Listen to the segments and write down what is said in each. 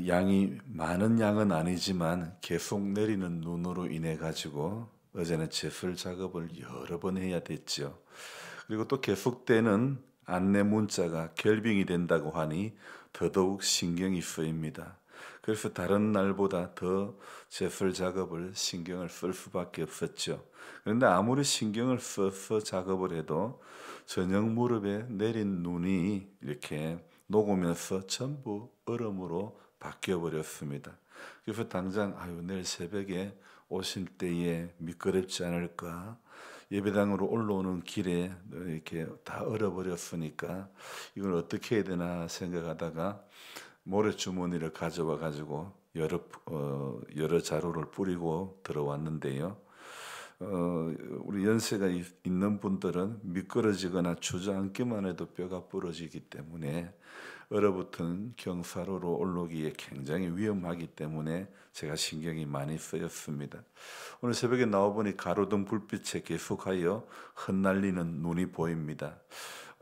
양이 많은 양은 아니지만 계속 내리는 눈으로 인해 가지고 어제는 제설 작업을 여러 번 해야 됐죠. 그리고 또 계속되는 안내 문자가 결빙이 된다고 하니 더더욱 신경이 쓰입니다. 그래서 다른 날보다 더 제설 작업을 신경을 쓸 수밖에 없었죠. 그런데 아무리 신경을 써서 작업을 해도 저녁 무렵에 내린 눈이 이렇게 녹으면서 전부 얼음으로 바뀌어 버렸습니다. 그래서 당장 아유 내일 새벽에 오실 때에 미끄럽지 않을까? 예배당으로 올라오는 길에 이렇게 다 얼어버렸으니까 이걸 어떻게 해야 되나 생각하다가 모래주머니를 가져와 가지고 여러 자루를 뿌리고 들어왔는데요. 우리 연세가 있는 분들은 미끄러지거나 주저앉기만 해도 뼈가 부러지기 때문에 얼어붙은 경사로로 올라오기에 굉장히 위험하기 때문에 제가 신경이 많이 쓰였습니다. 오늘 새벽에 나와보니 가로등 불빛에 계속하여 흩날리는 눈이 보입니다.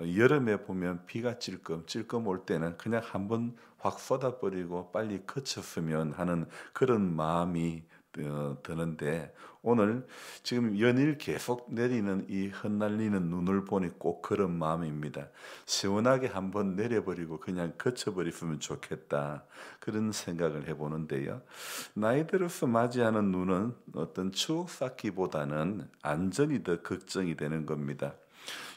여름에 보면 비가 찔끔 올 때는 그냥 한번 확 쏟아버리고 빨리 그쳤으면 하는 그런 마음이 드는데 오늘 지금 연일 계속 내리는 이 흩날리는 눈을 보니 꼭 그런 마음입니다. 시원하게 한번 내려버리고 그냥 그쳐버렸으면 좋겠다. 그런 생각을 해보는데요. 나이 들어서 맞이하는 눈은 어떤 추억 쌓기보다는 안전이 더 걱정이 되는 겁니다.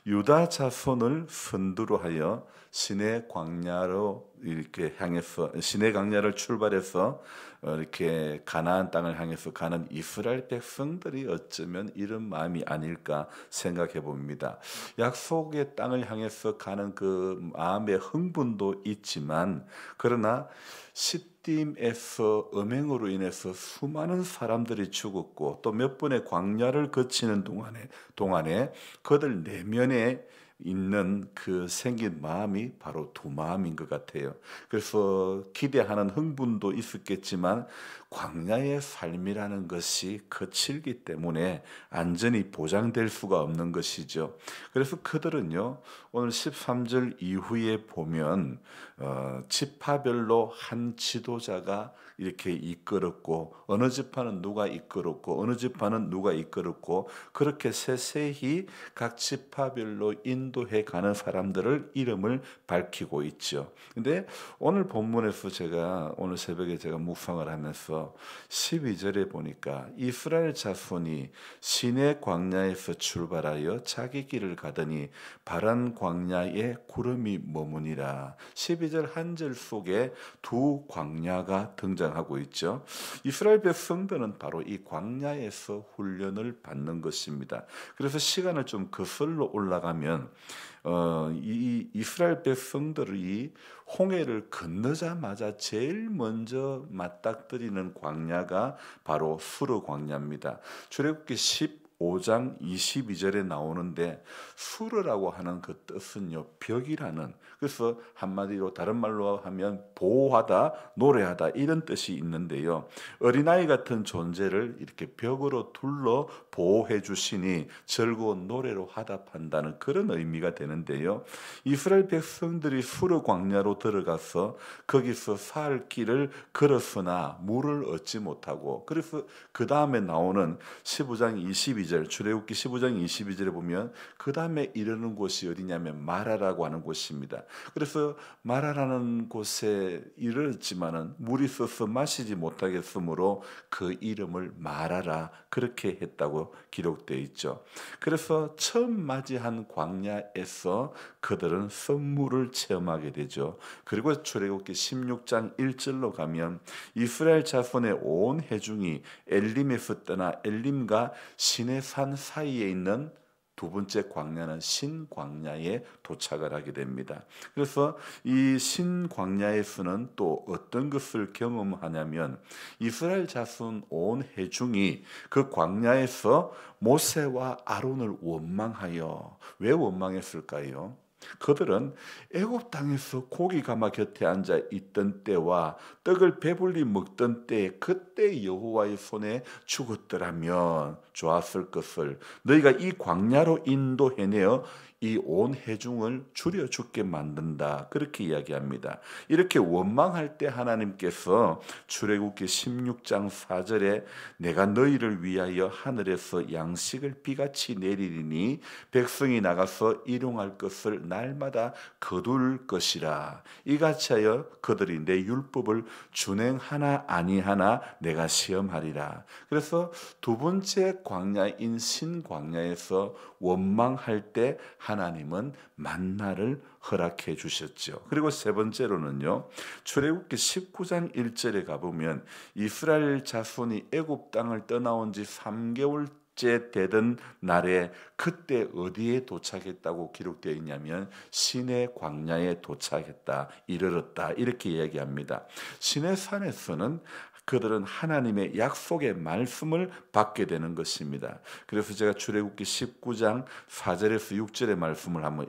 유다 자손을 선두로 하여 시내 광야로 이렇게 향해서 시내 광야를 출발해서 이렇게 가나안 땅을 향해서 가는 이스라엘 백성들이 어쩌면 이런 마음이 아닐까 생각해 봅니다. 약속의 땅을 향해서 가는 그 마음의 흥분도 있지만 그러나 시딤에서 음행으로 인해서 수많은 사람들이 죽었고 또 몇 번의 광야를 거치는 동안에 그들 내면에 있는 그 생긴 마음이 바로 두 마음인 것 같아요. 그래서 기대하는 흥분도 있었겠지만 광야의 삶이라는 것이 거칠기 때문에 안전이 보장될 수가 없는 것이죠. 그래서 그들은요 오늘 13절 이후에 보면 지파별로 한 지도자가 이렇게 이끌었고 어느 지파는 누가 이끌었고 어느 지파는 누가 이끌었고 그렇게 세세히 각 지파별로 인도해 가는 사람들을 이름을 밝히고 있죠. 근데 오늘 본문에서 제가 오늘 새벽에 제가 묵상을 하면서 12절에 보니까 이스라엘 자손이 시내 광야에서 출발하여 자기 길을 가더니 바란 광야에 구름이 머무니라. 12절 한 절 속에 두 광야가 등장하고 있죠. 이스라엘 백성들은 바로 이 광야에서 훈련을 받는 것입니다. 그래서 시간을 좀 거슬러 올라가면 이 이스라엘 백성들이 홍해를 건너자마자 제일 먼저 맞닥뜨리는 광야가 바로 수르 광야입니다. 출애굽기 15장 22절에 나오는데 수르라고 하는 그 뜻은요 벽이라는 그래서 한마디로 다른 말로 하면 보호하다 노래하다 이런 뜻이 있는데요. 어린아이 같은 존재를 이렇게 벽으로 둘러 보호해 주시니 즐거운 노래로 화답한다는 그런 의미가 되는데요. 이스라엘 백성들이 수르 광야로 들어가서 거기서 살 길을 걸었으나 물을 얻지 못하고 그래서 그 다음에 나오는 15장 22절 출애굽기 15장 22절에 보면 그 다음에 이르는 곳이 어디냐면 마라라고 하는 곳입니다. 그래서 마라라는 곳에 이르렀지만은 물이 있어서 마시지 못하겠으므로 그 이름을 마라라 그렇게 했다고 기록되어 있죠. 그래서 처음 맞이한 광야에서 그들은 선물을 체험하게 되죠. 그리고 출애굽기 16장 1절로 가면 이스라엘 자손의 온 회중이 엘림에서 떠나 엘림과 시내산 사이에 있는 두 번째 광야는 신광야에 도착을 하게 됩니다. 그래서 이 신광야에서는 또 어떤 것을 경험하냐면 이스라엘 자손 온 회중이 그 광야에서 모세와 아론을 원망하여 왜 원망했을까요? 그들은 애굽 땅에서 고기 가마 곁에 앉아 있던 때와 떡을 배불리 먹던 때 그때 여호와의 손에 죽었더라면 좋았을 것을 너희가 이 광야로 인도해내어 이 온 회중을 줄여 죽게 만든다. 그렇게 이야기합니다. 이렇게 원망할 때 하나님께서 출애굽기 16장 4절에 내가 너희를 위하여 하늘에서 양식을 비같이 내리리니 백성이 나가서 일용할 것을 날마다 거둘 것이라. 이같이 하여 그들이 내 율법을 준행하나 아니하나 내가 시험하리라. 그래서 두 번째 광야인 신광야에서 원망할 때 하나님은 만나를 허락해 주셨죠. 그리고 세 번째로는요, 출애굽기 19장 1절에 가보면 이스라엘 자손이 애굽 땅을 떠나온 지 3개월째 되던 날에 그때 어디에 도착했다고 기록되어 있냐면 시내 광야에 도착했다, 이르렀다, 이렇게 이야기합니다. 시내 산에서는 그들은 하나님의 약속의 말씀을 받게 되는 것입니다. 그래서 제가 출애굽기 19장 4절에서 6절의 말씀을 한번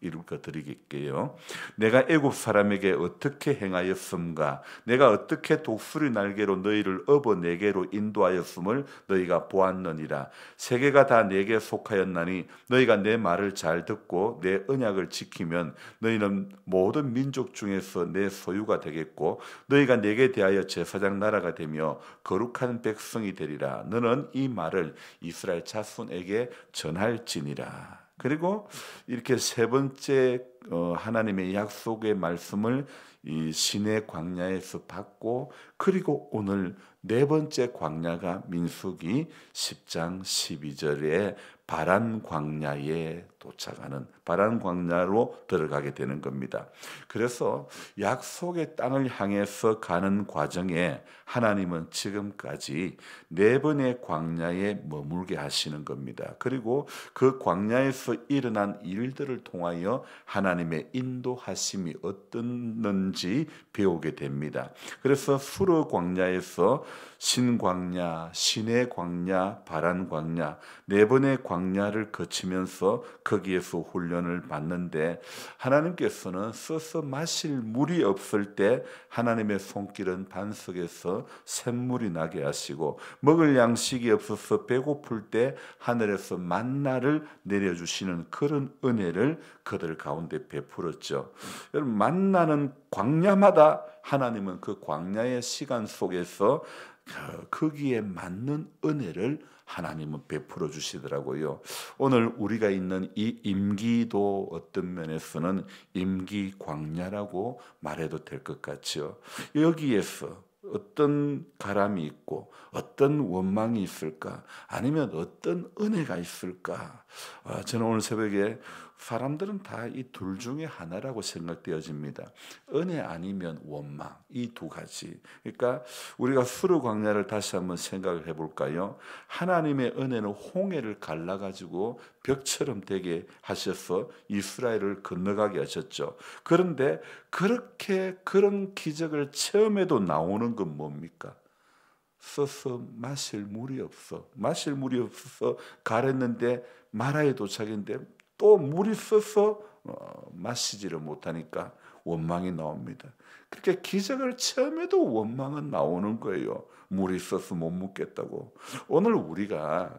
읽어드리겠게요. 내가 애굽 사람에게 어떻게 행하였음가? 내가 어떻게 독수리 날개로 너희를 업어 내게로 인도하였음을 너희가 보았느니라. 세계가 다 내게 속하였나니 너희가 내 말을 잘 듣고 내 언약을 지키면 너희는 모든 민족 중에서 내 소유가 되겠고 너희가 내게 대하여 제사장 나라가 되며 거룩한 백성이 되리라. 너는 이 말을 이스라엘 자손에게 전할지니라. 그리고 이렇게 세 번째 하나님의 약속의 말씀을 이 시내 광야에서 받고, 그리고 오늘 네 번째 광야가 민수기 10장 12절에 바란 광야에 도착하는, 바란 광야로 들어가게 되는 겁니다. 그래서 약속의 땅을 향해서 가는 과정에 하나님은 지금까지 네 번의 광야에 머물게 하시는 겁니다. 그리고 그 광야에서 일어난 일들을 통하여 하나님의 인도하심이 어떻는지 배우게 됩니다. 그래서 수르 광야에서 신광야, 시내 광야, 바란 광야, 네 번의 광야를 거치면서 거기에서 훈련을 받는데, 하나님께서는 써서 마실 물이 없을 때 하나님의 손길은 반석에서 샘물이 나게 하시고, 먹을 양식이 없어서 배고플 때 하늘에서 만나를 내려주시는 그런 은혜를 그들 가운데 베풀었죠. 여러분, 만나는 광야마다 하나님은 그 광야의 시간 속에서 거기에 맞는 은혜를 하나님은 베풀어 주시더라고요. 오늘 우리가 있는 이 임기도 어떤 면에서는 임기 광야라고 말해도 될 것 같죠. 여기에서 어떤 가람이 있고 어떤 원망이 있을까? 아니면 어떤 은혜가 있을까? 저는 오늘 새벽에 사람들은 다 이 둘 중에 하나라고 생각되어집니다. 은혜 아니면 원망, 이 두 가지. 그러니까 우리가 수르 광야를 다시 한번 생각을 해볼까요? 하나님의 은혜는 홍해를 갈라가지고 벽처럼 되게 하셔서 이스라엘을 건너가게 하셨죠. 그런데 그렇게 그런 기적을 처음에도 나오는 건 뭡니까? 써서 마실 물이 없어서 가랬는데 마라에 도착했는데 또 물이 써서 마시지를 못하니까 원망이 나옵니다. 그렇게 기적을 처음에도 원망은 나오는 거예요. 물이 써서 못 먹겠다고. 오늘 우리가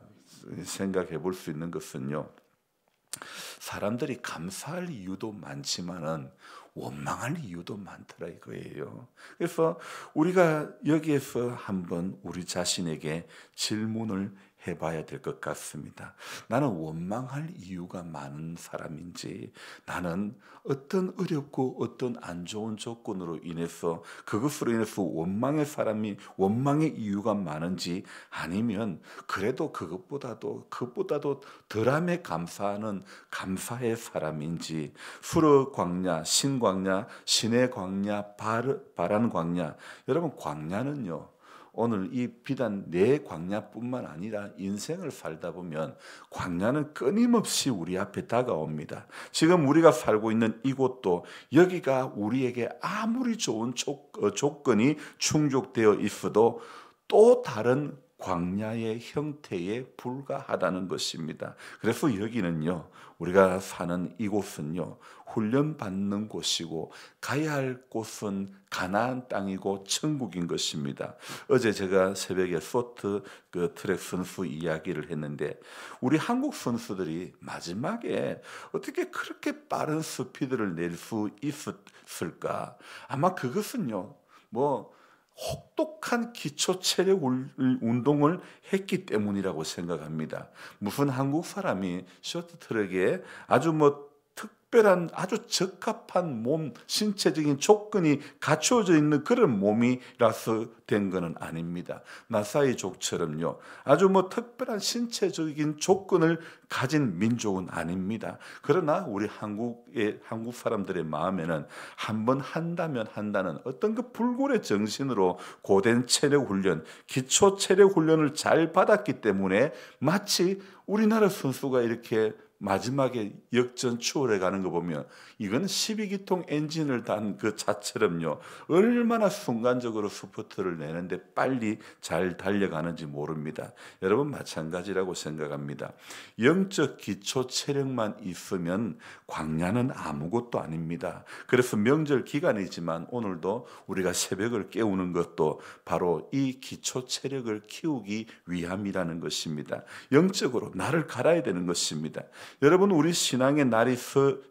생각해 볼 수 있는 것은요, 사람들이 감사할 이유도 많지만은 원망할 이유도 많더라 이거예요. 그래서 우리가 여기에서 한번 우리 자신에게 질문을 해봐야 될 것 같습니다. 나는 원망할 이유가 많은 사람인지, 나는 어떤 어렵고 어떤 안 좋은 조건으로 인해서 그것으로 인해서 원망의 이유가 많은지, 아니면 그래도 그것보다도 덜함에 감사하는 감사의 사람인지, 수르 광야, 신광야, 시내 광야, 바란 광야. 여러분, 광야는요, 오늘 이 비단 내 광야뿐만 아니라 인생을 살다 보면 광야는 끊임없이 우리 앞에 다가옵니다. 지금 우리가 살고 있는 이곳도 여기가 우리에게 아무리 좋은 조건이 충족되어 있어도 또 다른 광야의 형태에 불과하다는 것입니다. 그래서 여기는요, 우리가 사는 이곳은요, 훈련받는 곳이고 가야 할 곳은 가나안 땅이고 천국인 것입니다. 어제 제가 새벽에 쇼트 트랙 선수 이야기를 했는데, 우리 한국 선수들이 마지막에 어떻게 그렇게 빠른 스피드를 낼 수 있었을까? 아마 그것은요, 뭐 혹독한 기초 체력 운동을 했기 때문이라고 생각합니다. 무슨 한국 사람이 쇼트트랙에 아주 특별한 아주 적합한 신체적인 조건이 갖추어져 있는 그런 몸이라서 된 것은 아닙니다. 마사이족처럼요, 아주 특별한 신체적인 조건을 가진 민족은 아닙니다. 그러나 우리 한국 사람들의 마음에는 한번 한다면 한다는 어떤 그 불굴의 정신으로 고된 체력 훈련, 기초 체력 훈련을 잘 받았기 때문에 마치 우리나라 선수가 이렇게 마지막에 역전 추월해 가는 거 보면 이건 12기통 엔진을 단 그 자처럼요, 얼마나 순간적으로 스포트를 내는데 빨리 잘 달려가는지 모릅니다. 여러분 마찬가지라고 생각합니다. 영적 기초 체력만 있으면 광야는 아무것도 아닙니다. 그래서 명절 기간이지만 오늘도 우리가 새벽을 깨우는 것도 바로 이 기초 체력을 키우기 위함이라는 것입니다. 영적으로 날을 갈아야 되는 것입니다. 여러분, 우리 신앙의 날이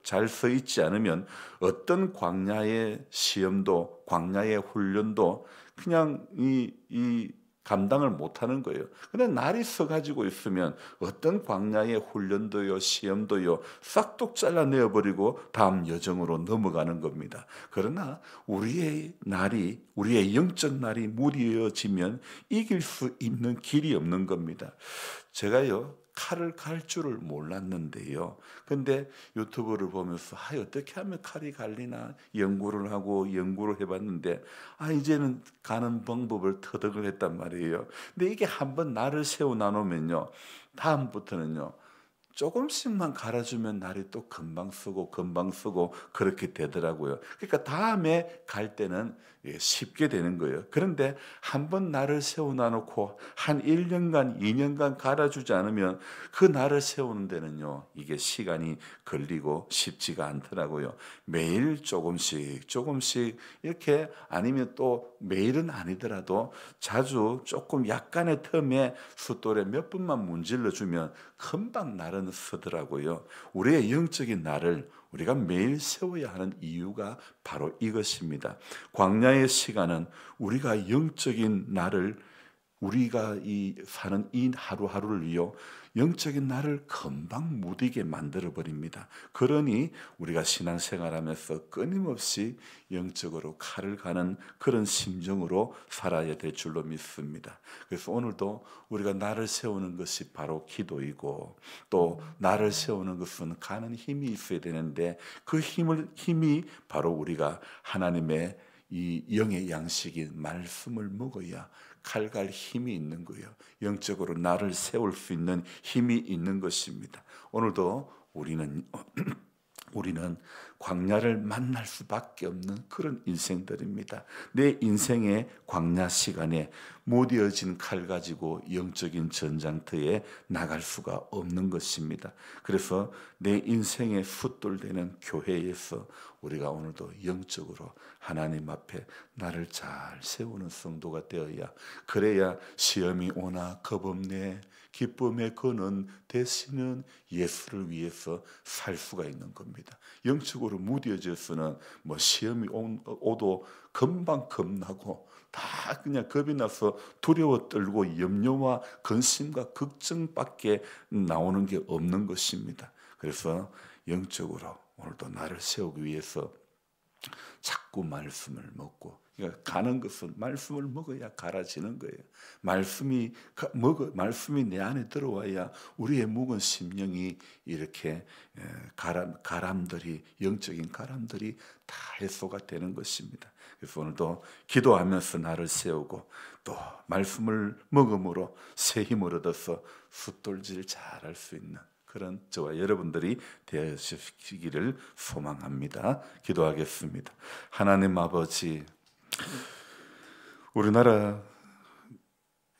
잘 서 있지 않으면 어떤 광야의 시험도, 광야의 훈련도 그냥 이 감당을 못하는 거예요. 그런데 날이 서 가지고 있으면 어떤 광야의 훈련도요, 시험도요, 싹둑 잘라내어 버리고 다음 여정으로 넘어가는 겁니다. 그러나 우리의 영적 날이 무뎌지면 이길 수 있는 길이 없는 겁니다. 제가요, 칼을 갈 줄을 몰랐는데요, 근데 유튜브를 보면서 어떻게 하면 칼이 갈리나 연구를 해봤는데 이제는 가는 방법을 터득을 했단 말이에요. 근데 이게 한번 날을 세워 나누면요, 다음부터는요 조금씩만 갈아주면 날이 또 금방 쓰고 그렇게 되더라고요. 그러니까 다음에 갈 때는 쉽게 되는 거예요. 그런데 한번 날을 세워놔놓고 한 1년간 2년간 갈아주지 않으면 그 날을 세우는 데는요, 이게 시간이 걸리고 쉽지가 않더라고요. 매일 조금씩 이렇게, 아니면 또 매일은 아니더라도 자주 조금 약간의 텀에 숫돌에 몇 분만 문질러주면 금방 날은 서더라고요. 우리의 영적인 날을 우리가 매일 세워야 하는 이유가 바로 이것입니다. 광야의 시간은 우리가 영적인 날을, 우리가 사는 이 하루하루를요, 영적인 날을 금방 무디게 만들어 버립니다. 그러니 우리가 신앙생활하면서 끊임없이 영적으로 칼을 가는 그런 심정으로 살아야 될 줄로 믿습니다. 그래서 오늘도 우리가 날을 세우는 것이 바로 기도이고, 또 날을 세우는 것은 가는 힘이 있어야 되는데, 그 힘이 바로 우리가 하나님의 이 영의 양식인 말씀을 먹어야 칼 갈 힘이 있는 거예요. 영적으로 나를 세울 수 있는 힘이 있는 것입니다. 오늘도 우리는 광야를 만날 수밖에 없는 그런 인생들입니다. 내 인생의 광야 시간에 무뎌진 칼 가지고 영적인 전장터에 나갈 수가 없는 것입니다. 그래서 내 인생의 숫돌되는 교회에서 우리가 오늘도 영적으로 하나님 앞에 나를 잘 세우는 성도가 되어야, 그래야 시험이 오나 겁없네 기쁨의 근원 되시는 예수를 위해서 살 수가 있는 겁니다. 영적으로 무뎌져서는 시험이 오도 금방 겁나고 다 그냥 겁이 나서 두려워 떨고 염려와 근심과 걱정밖에 나오는 게 없는 것입니다. 그래서 영적으로 오늘도 나를 세우기 위해서 자꾸 말씀을 먹고, 그러니까 가는 것은 말씀을 먹어야 갈아지는 거예요. 말씀이 내 안에 들어와야 우리의 묵은 심령이 이렇게 영적인 가람들이 다 해소가 되는 것입니다. 그래서 오늘도 기도하면서 나를 세우고 또 말씀을 먹음으로 새 힘을 얻어서 숫돌질 잘할 수 있는 그런 저와 여러분들이 되시기를 소망합니다. 기도하겠습니다. 하나님 아버지, 우리나라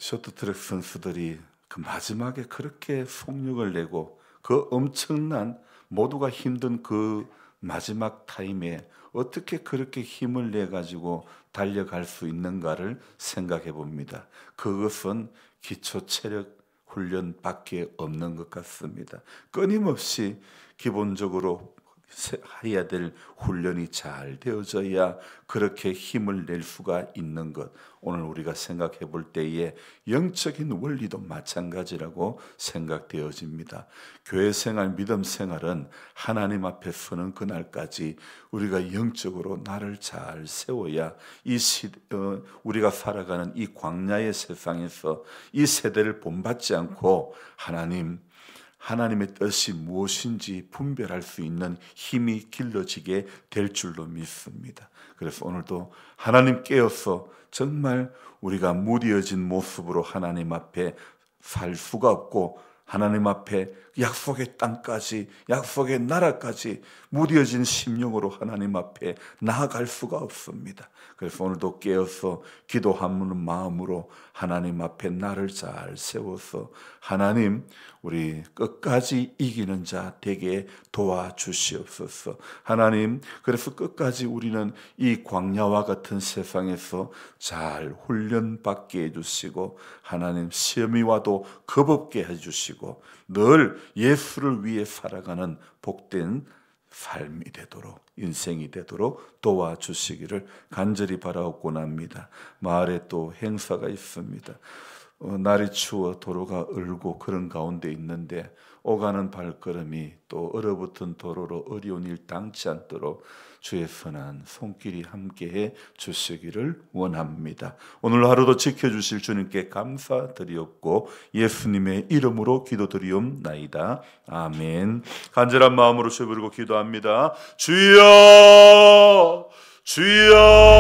쇼트트랙 선수들이 그 마지막에 그렇게 속력을 내고 그 엄청난 모두가 힘든 그 마지막 타임에 어떻게 그렇게 힘을 내 가지고 달려갈 수 있는가를 생각해 봅니다. 그것은 기초 체력 훈련밖에 없는 것 같습니다. 끊임없이 기본적으로 해야 될 훈련이 잘 되어져야 그렇게 힘을 낼 수가 있는 것. 오늘 우리가 생각해 볼 때에 영적인 원리도 마찬가지라고 생각되어집니다. 교회 생활, 믿음 생활은 하나님 앞에 서는 그날까지 우리가 영적으로 나를 잘 세워야 우리가 살아가는 이 광야의 세상에서 이 세대를 본받지 않고 하나님의 뜻이 무엇인지 분별할 수 있는 힘이 길러지게 될 줄로 믿습니다. 그래서 오늘도 하나님 깨어서 정말 우리가 무뎌진 모습으로 하나님 앞에 살 수가 없고 하나님 앞에 약속의 땅까지 약속의 나라까지 무뎌진 심령으로 하나님 앞에 나아갈 수가 없습니다. 그래서 오늘도 깨어서 기도하는 마음으로 하나님 앞에 나를 잘 세워서 하나님 우리 끝까지 이기는 자 되게 도와주시옵소서. 하나님 그래서 끝까지 우리는 이 광야와 같은 세상에서 잘 훈련받게 해주시고 하나님 시험이 와도 겁없게 해주시고 늘 예수를 위해 살아가는 복된 삶이 되도록 인생이 되도록 도와주시기를 간절히 바라옵곤 합니다. 마을에 또 행사가 있습니다. 날이 추워 도로가 얼고 그런 가운데 있는데 오가는 발걸음이 또 얼어붙은 도로로 어려운 일 당치 않도록 주의 선한 손길이 함께해 주시기를 원합니다. 오늘 하루도 지켜주실 주님께 감사드리옵고 예수님의 이름으로 기도드리옵나이다. 아멘. 간절한 마음으로 주여 부르고 기도합니다. 주여 주여